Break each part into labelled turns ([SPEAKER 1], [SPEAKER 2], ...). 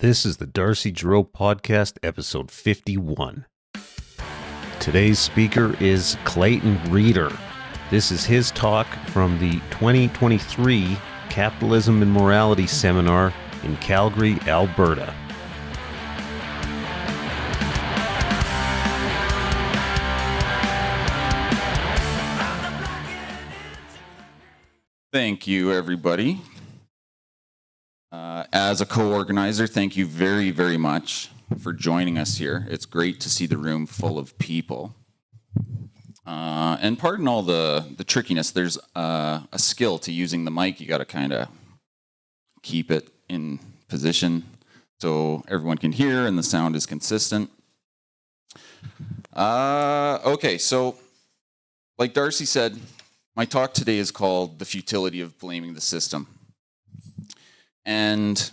[SPEAKER 1] This is the Darcy Giroux Podcast, episode 51. Today's speaker is Clayton Reeder. This is his talk from the 2023 Capitalism and Morality Seminar in Calgary, Alberta.
[SPEAKER 2] Thank you, everybody. As a co-organizer, thank you very, very much for joining us here. It's great to see the room full of people. And pardon all the trickiness, there's a skill to using the mic. You got to kind of keep it in position so everyone can hear and the sound is consistent. Okay, so like Darcy said, my talk today is called The Futility of Blaming the System. And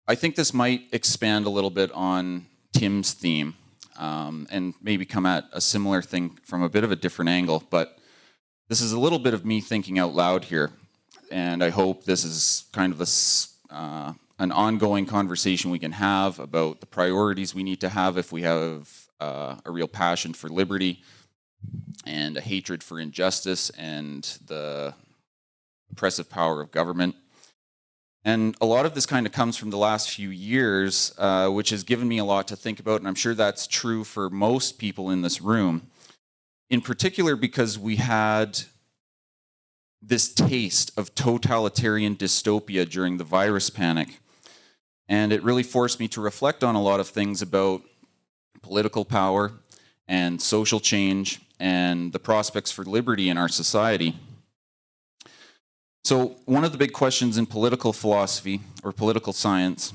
[SPEAKER 2] I think this might expand a little bit on Tim's theme and maybe come at a similar thing from a bit of a different angle. But this is a little bit of me thinking out loud here. And I hope this is kind of an ongoing conversation we can have about the priorities we need to have if we have a real passion for liberty and a hatred for injustice and the oppressive power of government. And a lot of this kind of comes from the last few years, which has given me a lot to think about, and I'm sure that's true for most people in this room. In particular, because we had this taste of totalitarian dystopia during the virus panic. And it really forced me to reflect on a lot of things about political power and social change and the prospects for liberty in our society. So one of the big questions in political philosophy or political science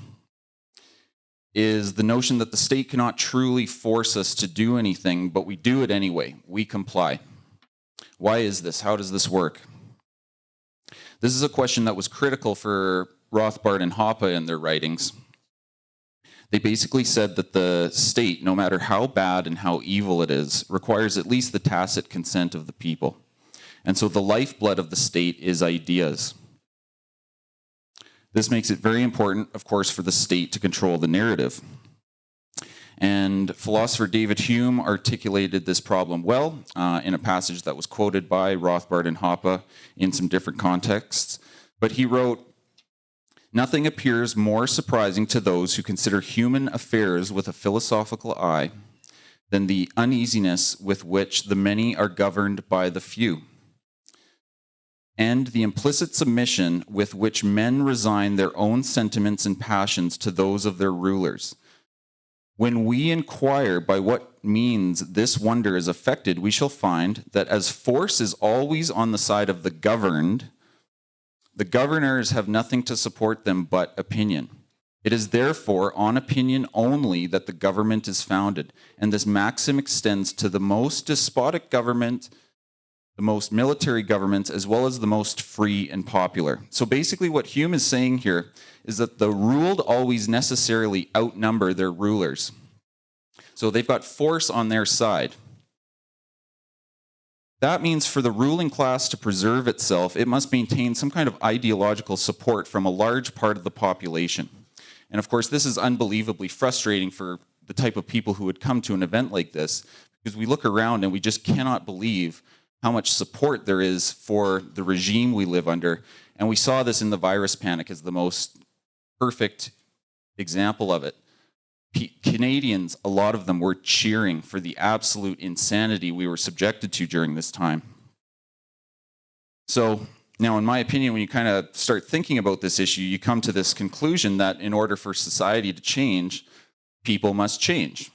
[SPEAKER 2] is the notion that the state cannot truly force us to do anything, but we do it anyway. We comply. Why is this? How does this work? This is a question that was critical for Rothbard and Hoppe in their writings. They basically said that the state, no matter how bad and how evil it is, requires at least the tacit consent of the people. And so the lifeblood of the state is ideas. This makes it very important, of course, for the state to control the narrative. And philosopher David Hume articulated this problem well in a passage that was quoted by Rothbard and Hoppe in some different contexts. But he wrote, "Nothing appears more surprising to those who consider human affairs with a philosophical eye than the uneasiness with which the many are governed by the few, and the implicit submission with which men resign their own sentiments and passions to those of their rulers. When we inquire by what means this wonder is effected, we shall find that as force is always on the side of the governed, the governors have nothing to support them but opinion. It is therefore on opinion only that the government is founded, and this maxim extends to the most despotic government, the most military governments, as well as the most free and popular." So basically what Hume is saying here is that the ruled always necessarily outnumber their rulers. So they've got force on their side. That means for the ruling class to preserve itself, it must maintain some kind of ideological support from a large part of the population. And of course, this is unbelievably frustrating for the type of people who would come to an event like this, because we look around and we just cannot believe how much support there is for the regime we live under. And we saw this in the virus panic as the most perfect example of it. Canadians, a lot of them were cheering for the absolute insanity we were subjected to during this time. So now, in my opinion, when you kind of start thinking about this issue, you come to this conclusion that in order for society to change, people must change.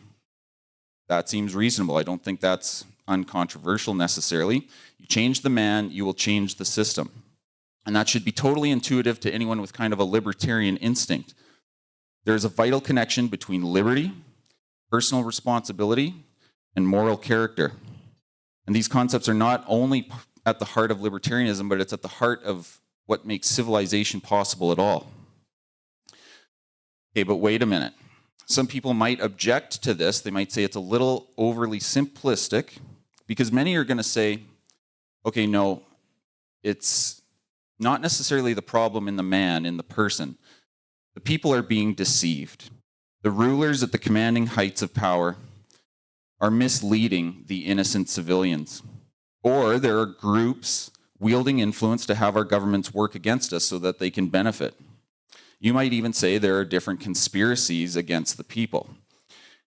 [SPEAKER 2] That seems reasonable. I don't think that's uncontroversial necessarily. You change the man, you will change the system. And that should be totally intuitive to anyone with kind of a libertarian instinct. There's a vital connection between liberty, personal responsibility, and moral character. And these concepts are not only at the heart of libertarianism, but it's at the heart of what makes civilization possible at all. Okay, but wait a minute. Some people might object to this. They might say it's a little overly simplistic, because many are going to say, okay, no, it's not necessarily the problem in the man, in the person. The people are being deceived. The rulers at the commanding heights of power are misleading the innocent civilians. Or there are groups wielding influence to have our governments work against us so that they can benefit. You might even say there are different conspiracies against the people.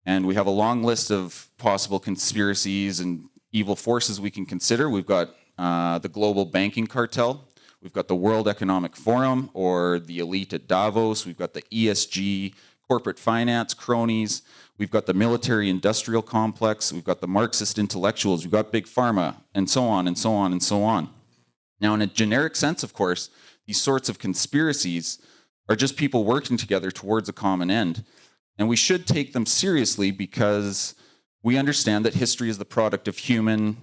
[SPEAKER 2] And we have a long list of possible conspiracies and evil forces we can consider. We've got the global banking cartel. We've got the World Economic Forum or the elite at Davos. We've got the ESG, corporate finance cronies. We've got the military-industrial complex. We've got the Marxist intellectuals. We've got Big Pharma, and so on and so on and so on. Now, in a generic sense, of course, these sorts of conspiracies are just people working together towards a common end. And we should take them seriously because we understand that history is the product of human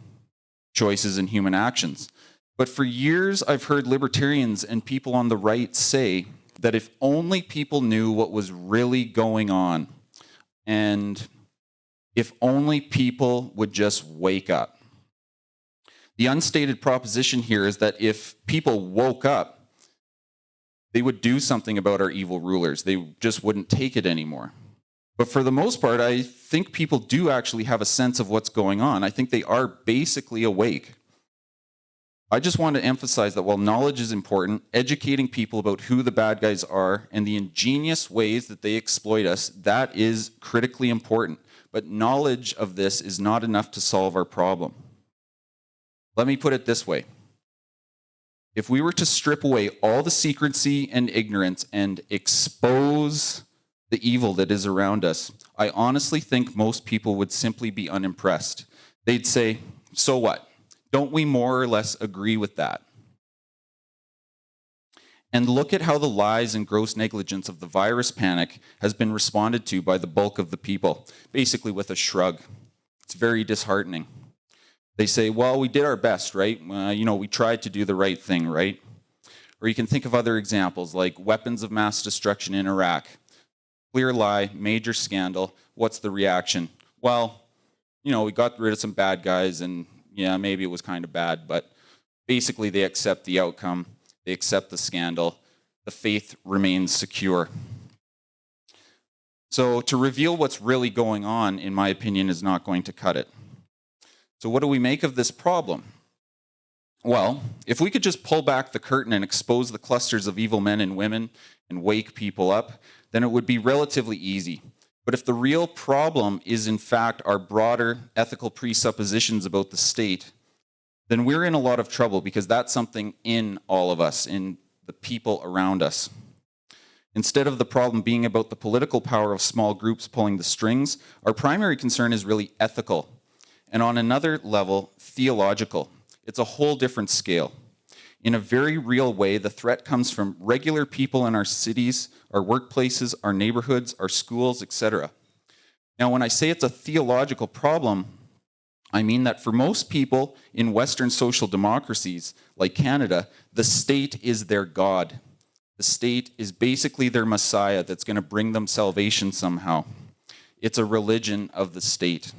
[SPEAKER 2] choices and human actions. But for years, I've heard libertarians and people on the right say that if only people knew what was really going on, and if only people would just wake up. The unstated proposition here is that if people woke up, they would do something about our evil rulers. They just wouldn't take it anymore. But for the most part, I think people do actually have a sense of what's going on. I think they are basically awake. I just want to emphasize that while knowledge is important, educating people about who the bad guys are and the ingenious ways that they exploit us, that is critically important. But knowledge of this is not enough to solve our problem. Let me put it this way. If we were to strip away all the secrecy and ignorance and expose the evil that is around us, I honestly think most people would simply be unimpressed. They'd say, so what? Don't we more or less agree with that? And look at how the lies and gross negligence of the virus panic has been responded to by the bulk of the people, basically with a shrug. It's very disheartening. They say, well, we did our best, right? We tried to do the right thing, right? Or you can think of other examples like weapons of mass destruction in Iraq. Clear lie, major scandal. What's the reaction? Well, we got rid of some bad guys and yeah, maybe it was kind of bad, but basically they accept the outcome. They accept the scandal. The faith remains secure. So to reveal what's really going on, in my opinion, is not going to cut it. So what do we make of this problem? Well, if we could just pull back the curtain and expose the clusters of evil men and women and wake people up, then it would be relatively easy. But if the real problem is in fact our broader ethical presuppositions about the state, then we're in a lot of trouble because that's something in all of us, in the people around us. Instead of the problem being about the political power of small groups pulling the strings, our primary concern is really ethical. And on another level, theological. It's a whole different scale. In a very real way, the threat comes from regular people in our cities, our workplaces, our neighborhoods, our schools, etc. Now, when I say it's a theological problem, I mean that for most people in Western social democracies, like Canada, the state is their God. The state is basically their Messiah that's going to bring them salvation somehow. It's a religion of the state.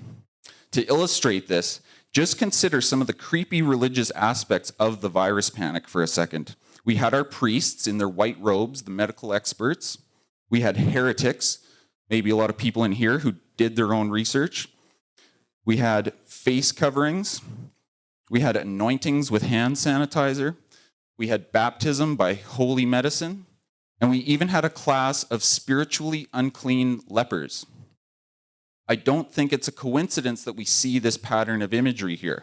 [SPEAKER 2] To illustrate this, just consider some of the creepy religious aspects of the virus panic for a second. We had our priests in their white robes, the medical experts. We had heretics, maybe a lot of people in here who did their own research. We had face coverings. We had anointings with hand sanitizer. We had baptism by holy medicine. And we even had a class of spiritually unclean lepers. I don't think it's a coincidence that we see this pattern of imagery here.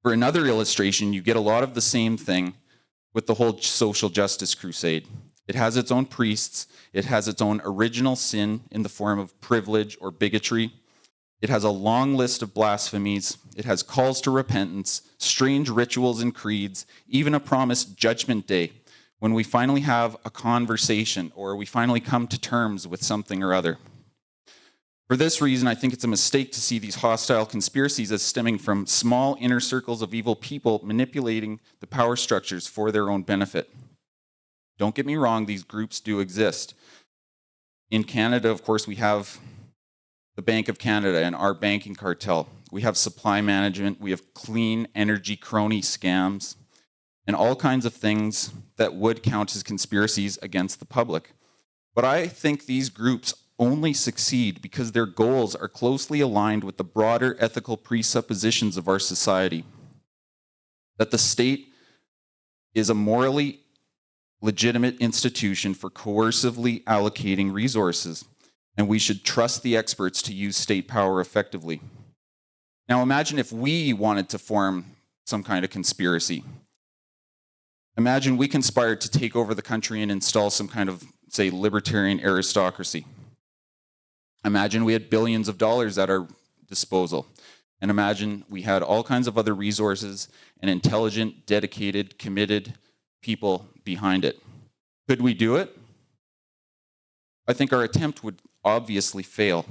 [SPEAKER 2] For another illustration, you get a lot of the same thing with the whole social justice crusade. It has its own priests. It has its own original sin in the form of privilege or bigotry. It has a long list of blasphemies. It has calls to repentance, strange rituals and creeds, even a promised judgment day when we finally have a conversation or we finally come to terms with something or other. For this reason, I think it's a mistake to see these hostile conspiracies as stemming from small inner circles of evil people manipulating the power structures for their own benefit. Don't get me wrong, these groups do exist. In Canada, of course, we have the Bank of Canada and our banking cartel. We have supply management. We have clean energy crony scams. and all kinds of things that would count as conspiracies against the public. But I think these groups only succeed because their goals are closely aligned with the broader ethical presuppositions of our society. That the state is a morally legitimate institution for coercively allocating resources, and we should trust the experts to use state power effectively. Now imagine if we wanted to form some kind of conspiracy. Imagine we conspired to take over the country and install some kind of, say, libertarian aristocracy. Imagine we had billions of dollars at our disposal. And imagine we had all kinds of other resources and intelligent, dedicated, committed people behind it. Could we do it? I think our attempt would obviously fail.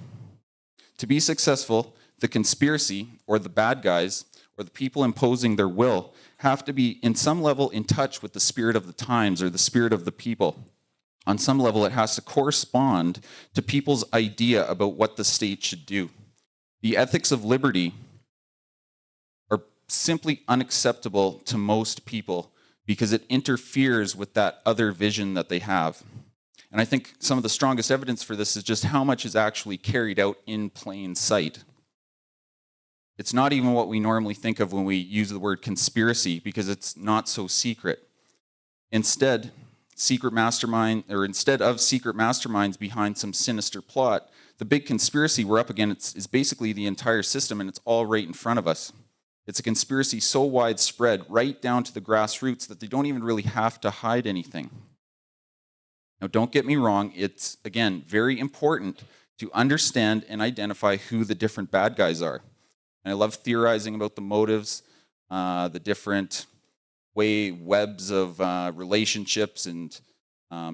[SPEAKER 2] To be successful, the conspiracy, or the bad guys, or the people imposing their will, have to be in some level in touch with the spirit of the times or the spirit of the people. On some level, it has to correspond to people's idea about what the state should do. The ethics of liberty are simply unacceptable to most people because it interferes with that other vision that they have. And I think some of the strongest evidence for this is just how much is actually carried out in plain sight. It's not even what we normally think of when we use the word conspiracy because it's not so secret. Instead of secret masterminds behind some sinister plot, the big conspiracy we're up against is basically the entire system, and it's all right in front of us. It's a conspiracy so widespread, right down to the grassroots, that they don't even really have to hide anything. Now, don't get me wrong, it's, again, very important to understand and identify who the different bad guys are. And I love theorizing about the motives, the different webs of relationships and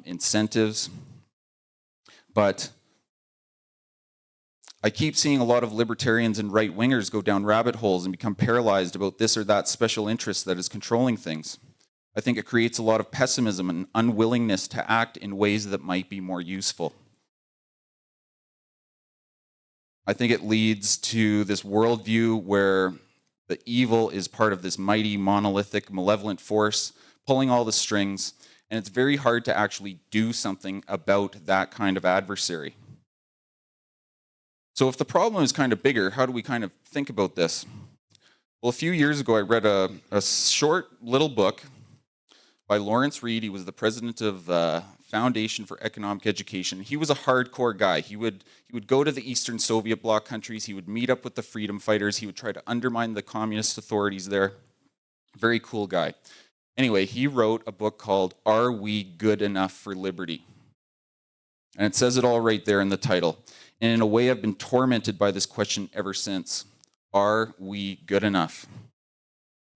[SPEAKER 2] incentives. But I keep seeing a lot of libertarians and right-wingers go down rabbit holes and become paralyzed about this or that special interest that is controlling things. I think it creates a lot of pessimism and unwillingness to act in ways that might be more useful. I think it leads to this worldview where the evil is part of this mighty, monolithic, malevolent force, pulling all the strings, and it's very hard to actually do something about that kind of adversary. So if the problem is kind of bigger, how do we kind of think about this? Well, a few years ago, I read a short little book by Lawrence Reed. He was the president of Foundation for Economic Education. He was a hardcore guy. He would go to the Eastern Soviet bloc countries. He would meet up with the freedom fighters. He would try to undermine the communist authorities there. Very cool guy. Anyway, he wrote a book called Are We Good Enough for Liberty? And it says it all right there in the title. And in a way, I've been tormented by this question ever since. Are we good enough?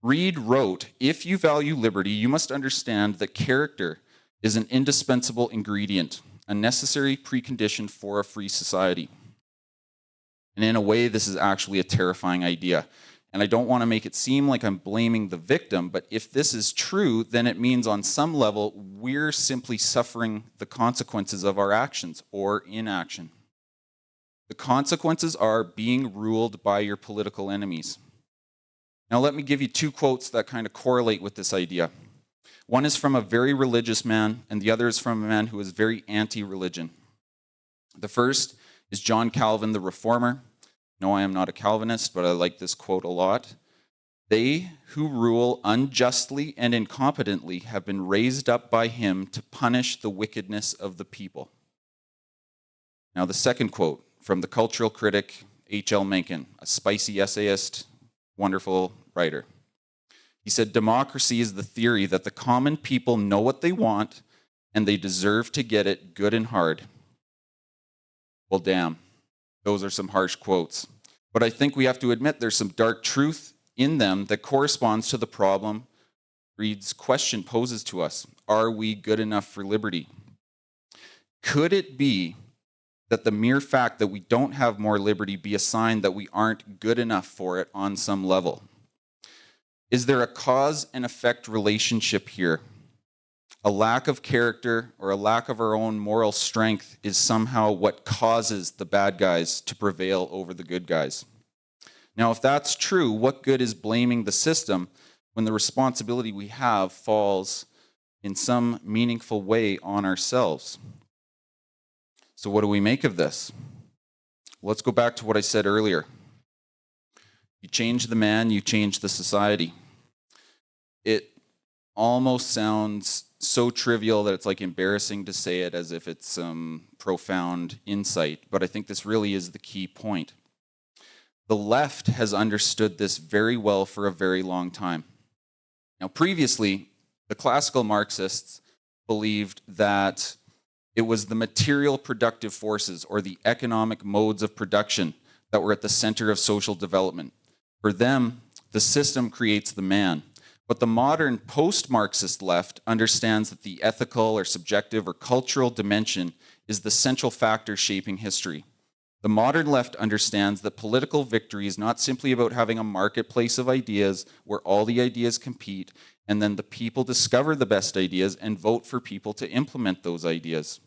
[SPEAKER 2] Reed wrote, if you value liberty, you must understand that character is an indispensable ingredient, a necessary precondition for a free society. And in a way, this is actually a terrifying idea. And I don't want to make it seem like I'm blaming the victim, but if this is true, then it means on some level, we're simply suffering the consequences of our actions or inaction. The consequences are being ruled by your political enemies. Now let me give you two quotes that kind of correlate with this idea. One is from a very religious man, and the other is from a man who is very anti-religion. The first is John Calvin, the Reformer. No, I am not a Calvinist, but I like this quote a lot. They who rule unjustly and incompetently have been raised up by him to punish the wickedness of the people. Now the second quote from the cultural critic H.L. Mencken, a spicy essayist, wonderful writer. He said, democracy is the theory that the common people know what they want and they deserve to get it good and hard. Well, damn, those are some harsh quotes. But I think we have to admit there's some dark truth in them that corresponds to the problem Reed's question poses to us. Are we good enough for liberty? Could it be that the mere fact that we don't have more liberty be a sign that we aren't good enough for it on some level? Is there a cause and effect relationship here? A lack of character or a lack of our own moral strength is somehow what causes the bad guys to prevail over the good guys. Now, if that's true, what good is blaming the system when the responsibility we have falls in some meaningful way on ourselves. So what do we make of this? Let's go back to what I said earlier. You change the man, you change the society. It almost sounds so trivial that it's like embarrassing to say it as if it's some profound insight, but I think this really is the key point. The left has understood this very well for a very long time. Now, previously, the classical Marxists believed that it was the material productive forces or the economic modes of production that were at the center of social development. For them, the system creates the man. But the modern post-Marxist left understands that the ethical or subjective or cultural dimension is the central factor shaping history. The modern left understands that political victory is not simply about having a marketplace of ideas where all the ideas compete and then the people discover the best ideas and vote for people to implement those ideas.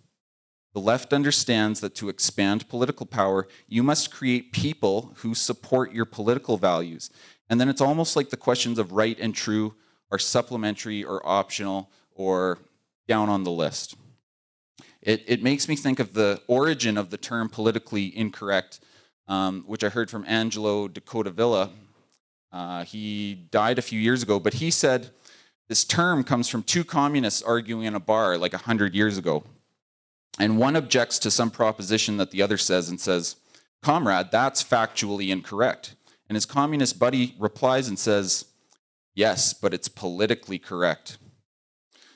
[SPEAKER 2] The left understands that to expand political power, you must create people who support your political values. And then it's almost like the questions of right and true are supplementary or optional or down on the list. It makes me think of the origin of the term politically incorrect, which I heard from Angelo de Codavilla. He died a few years ago, but he said this term comes from two communists arguing in a bar like 100 years ago. And one objects to some proposition that the other says and says, "Comrade, that's factually incorrect." And his communist buddy replies and says, "Yes, but it's politically correct."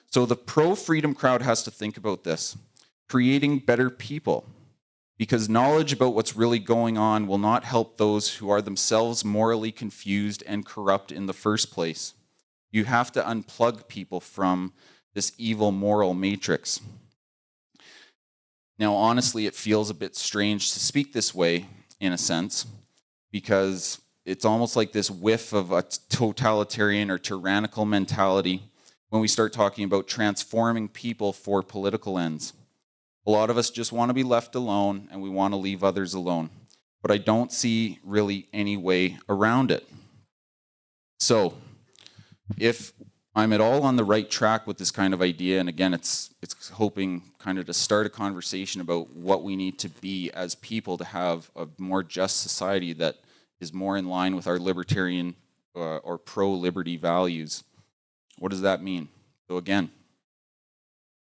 [SPEAKER 2] So the pro-freedom crowd has to think about this, creating better people, because knowledge about what's really going on will not help those who are themselves morally confused and corrupt in the first place. You have to unplug people from this evil moral matrix. Now, honestly, it feels a bit strange to speak this way, in a sense, because it's almost like this whiff of a totalitarian or tyrannical mentality when we start talking about transforming people for political ends. A lot of us just want to be left alone and we want to leave others alone. But I don't see really any way around it. So, if I'm at all on the right track with this kind of idea, and again, it's hoping kind of to start a conversation about what we need to be as people to have a more just society that is more in line with our libertarian or pro-liberty values. What does that mean? So again,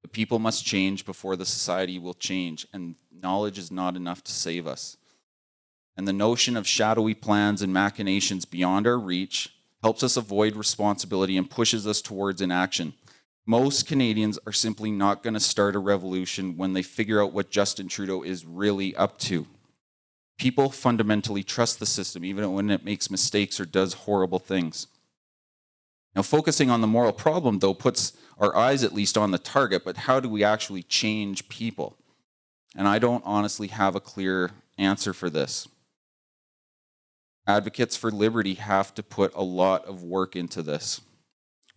[SPEAKER 2] the people must change before the society will change, and knowledge is not enough to save us. And the notion of shadowy plans and machinations beyond our reach helps us avoid responsibility and pushes us towards inaction. Most Canadians are simply not going to start a revolution when they figure out what Justin Trudeau is really up to. People fundamentally trust the system, even when it makes mistakes or does horrible things. Now, focusing on the moral problem, though, puts our eyes at least on the target, but how do we actually change people? And I don't honestly have a clear answer for this. Advocates for liberty have to put a lot of work into this.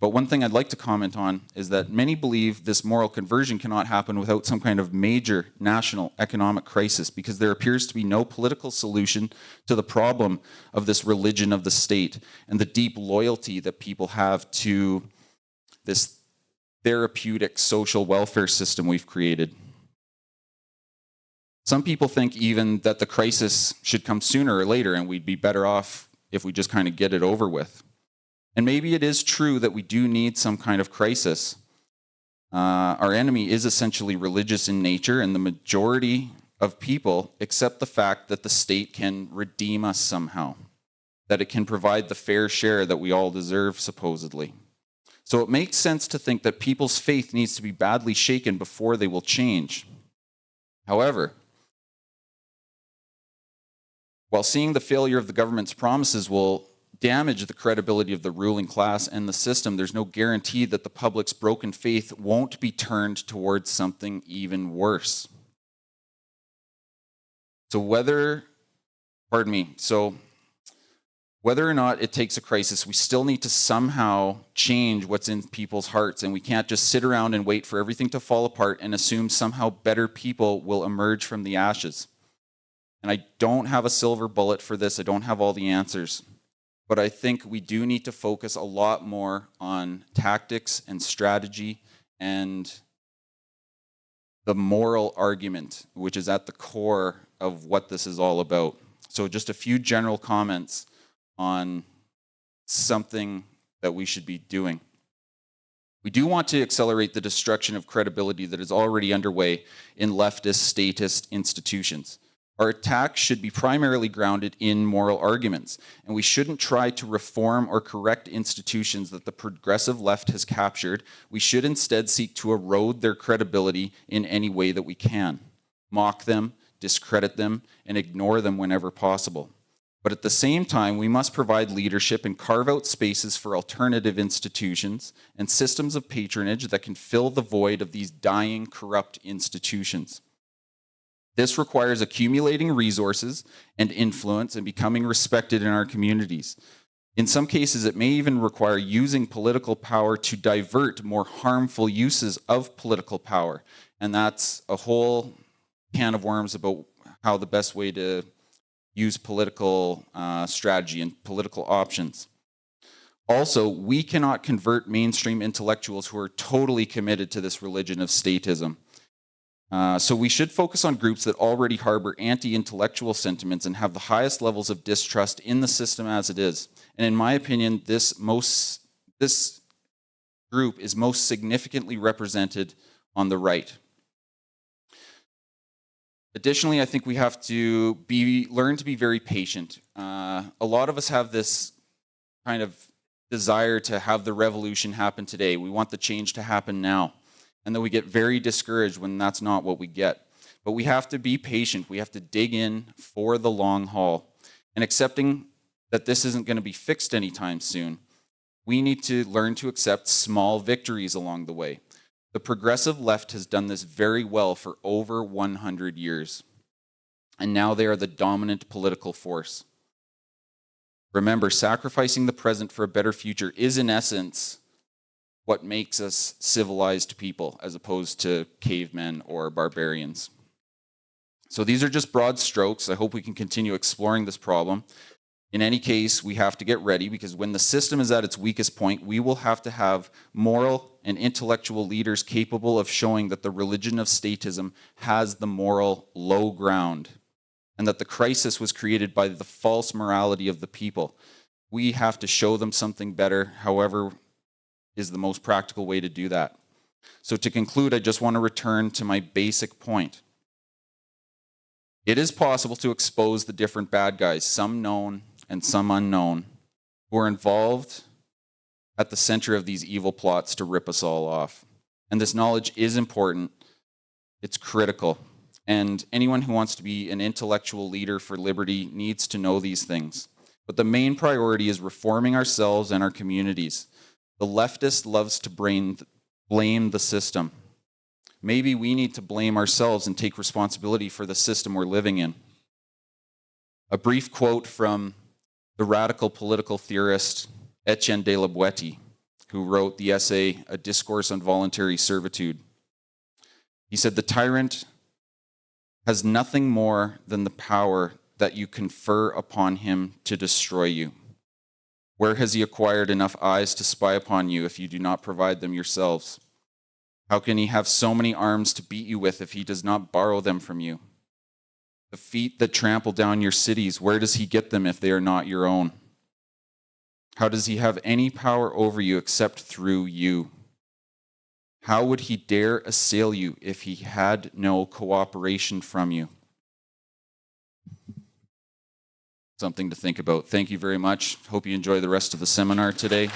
[SPEAKER 2] But one thing I'd like to comment on is that many believe this moral conversion cannot happen without some kind of major national economic crisis, because there appears to be no political solution to the problem of this religion of the state and the deep loyalty that people have to this therapeutic social welfare system we've created. Some people think even that the crisis should come sooner or later and we'd be better off if we just kind of get it over with. And maybe it is true that we do need some kind of crisis. Our enemy is essentially religious in nature, and the majority of people accept the fact that the state can redeem us somehow, that it can provide the fair share that we all deserve, supposedly. So it makes sense to think that people's faith needs to be badly shaken before they will change. However, while seeing the failure of the government's promises will damage the credibility of the ruling class and the system, there's no guarantee that the public's broken faith won't be turned towards something even worse. So whether or not it takes a crisis, we still need to somehow change what's in people's hearts, and we can't just sit around and wait for everything to fall apart and assume somehow better people will emerge from the ashes. And I don't have a silver bullet for this. I don't have all the answers. but I think we do need to focus a lot more on tactics and strategy and the moral argument, which is at the core of what this is all about. So just a few general comments on something that we should be doing. We do want to accelerate the destruction of credibility that is already underway in leftist, statist institutions. Our attacks should be primarily grounded in moral arguments, and we shouldn't try to reform or correct institutions that the progressive left has captured. We should instead seek to erode their credibility in any way that we can, mock them, discredit them, and ignore them whenever possible. But at the same time, we must provide leadership and carve out spaces for alternative institutions and systems of patronage that can fill the void of these dying, corrupt institutions. This requires accumulating resources and influence and becoming respected in our communities. In some cases, it may even require using political power to divert more harmful uses of political power. And that's a whole can of worms about how the best way to use political strategy and political options. Also, we cannot convert mainstream intellectuals who are totally committed to this religion of statism. So we should focus on groups that already harbor anti-intellectual sentiments and have the highest levels of distrust in the system as it is. And in my opinion, this group is most significantly represented on the right. Additionally, I think we have to learn to be very patient. A lot of us have this kind of desire to have the revolution happen today. We want the change to happen now. And then we get very discouraged when that's not what we get. But we have to be patient. We have to dig in for the long haul. And accepting that this isn't going to be fixed anytime soon, we need to learn to accept small victories along the way. The progressive left has done this very well for over 100 years. And now they are the dominant political force. Remember, sacrificing the present for a better future is, in essence, what makes us civilized people as opposed to cavemen or barbarians. So these are just broad strokes. I hope we can continue exploring this problem. In any case, we have to get ready because when the system is at its weakest point, we will have to have moral and intellectual leaders capable of showing that the religion of statism has the moral low ground and that the crisis was created by the false morality of the people. We have to show them something better, however is the most practical way to do that. So to conclude, I just want to return to my basic point. It is possible to expose the different bad guys, some known and some unknown, who are involved at the center of these evil plots to rip us all off. And this knowledge is important. It's critical. And anyone who wants to be an intellectual leader for liberty needs to know these things. But the main priority is reforming ourselves and our communities. The leftist loves to blame the system. Maybe we need to blame ourselves and take responsibility for the system we're living in. A brief quote from the radical political theorist Etienne de la Boétie, who wrote the essay, A Discourse on Voluntary Servitude. He said, "The tyrant has nothing more than the power that you confer upon him to destroy you. Where has he acquired enough eyes to spy upon you if you do not provide them yourselves? How can he have so many arms to beat you with if he does not borrow them from you? The feet that trample down your cities, where does he get them if they are not your own? How does he have any power over you except through you? How would he dare assail you if he had no cooperation from you?" Something to think about. Thank you very much. Hope you enjoy the rest of the seminar today.